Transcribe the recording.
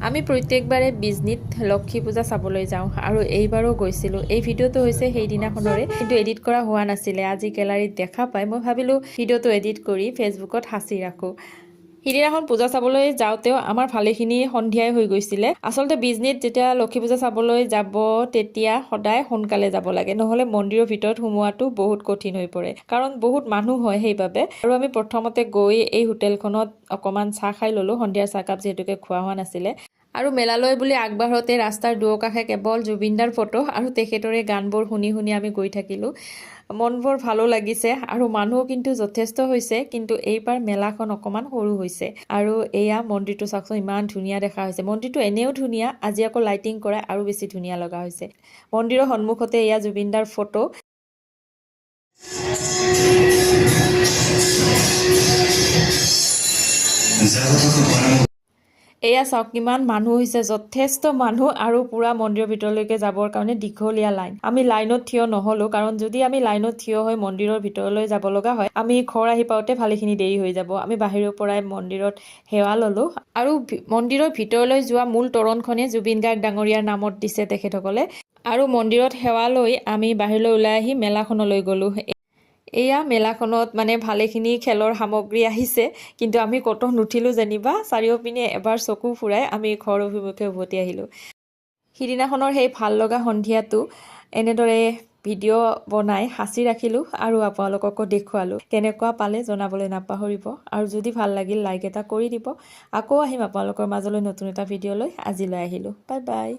আমি প্ৰত্যেকবাৰে বিজনীত লক্ষী পূজা চাবলৈ যাওঁ আৰু এইবাৰো গৈছিলোঁ। এই ভিডিঅ'টো হৈছে সেইদিনাখনৰে, কিন্তু এডিট কৰা হোৱা নাছিলে। আজি গেলাৰীত দেখা পাই মই ভাবিলোঁ ভিডিঅ'টো এডিট কৰি ফেচবুকত সাঁচি ৰাখোঁ। সিদিনাখন পূজা চাবলৈ যাওঁতেও আমাৰ ভালেখিনি সন্ধিয়াই হৈ গৈছিলে। আচলতে বিজনীত যেতিয়া লক্ষী পূজা চাবলৈ যাব তেতিয়া সদায় সোনকালে যাব লাগে, নহ'লে মন্দিৰৰ ভিতৰত সোমোৱাটো বহুত কঠিন হৈ পৰে, কাৰণ বহুত মানুহ হয় সেইবাবে। আৰু আমি প্ৰথমতে গৈ এই হোটেলখনত অকণমান চাহ খাই ল'লোঁ, সন্ধিয়াৰ চাহকাপ যিহেতুকে খোৱা হোৱা নাছিলে। আৰু মেলালৈ বুলি আগবাঢ়োতে ৰাস্তাৰ দুয়োকাষে কেৱল জুবিনদাৰ ফটো আৰু তেখেতৰে গানবোৰ শুনি শুনি আমি গৈ থাকিলোঁ। মনবোৰ ভালো লাগিছে আৰু মানুহ কিন্তু যথেষ্ট হৈছে, কিন্তু এইবাৰ মেলাখন অকণমান সৰু হৈছে। আৰু এয়া মন্দিৰটো চাওকচোন, ইমান ধুনীয়া দেখা হৈছে। মন্দিৰটো এনেও ধুনীয়া, আজি আকৌ লাইটিং কৰাই আৰু বেছি ধুনীয়া লগা হৈছে। মন্দিৰৰ সন্মুখতে এয়া জুবিনদাৰ ফটো। এয়া চাওক কিমান মানুহ হৈছে, যথেষ্ট মানুহ, আৰু পুৰা মন্দিৰৰ ভিতৰলৈকে যাবৰ কাৰণে দীঘলীয়া লাইন। আমি লাইনত থিয় নহ'লোঁ, কাৰণ যদি আমি লাইনত থিয় হৈ মন্দিৰৰ ভিতৰলৈ যাব লগা হয়, আমি ঘৰ আহি পাওঁতে ভালেখিনি দেৰি হৈ যাব। আমি বাহিৰৰ পৰাই মন্দিৰত সেৱা ল'লোঁ, আৰু মন্দিৰৰ ভিতৰলৈ যোৱা মূল তৰণখনে জুবিন গাৰ্গ ডাঙৰীয়াৰ নামত দিছে তেখেতসকলে। আৰু মন্দিৰত সেৱা লৈ আমি বাহিৰলৈ ওলাই আহি মেলাখনলৈ গ'লোঁ। এয়া মেলাখনত মানে ভালেখিনি খেলৰ সামগ্ৰী আহিছে, কিন্তু আমি ক'তো নুঠিলোঁ যেনিবা। চাৰিওপিনে এবাৰ চকু ফুৰাই আমি ঘৰ অভিমুখে উভতি আহিলোঁ। সিদিনাখনৰ সেই ভাল লগা সন্ধিয়াটো এনেদৰে ভিডিঅ' বনাই সাঁচি ৰাখিলোঁ আৰু আপোনালোককো দেখুৱালোঁ। কেনেকুৱা পালে জনাবলৈ নাপাহৰিব, আৰু যদি ভাল লাগিল লাইক এটা কৰি দিব। আকৌ আহিম আপোনালোকৰ মাজলৈ নতুন এটা ভিডিঅ' লৈ। আজিলৈ আহিলোঁ, বাই বাই।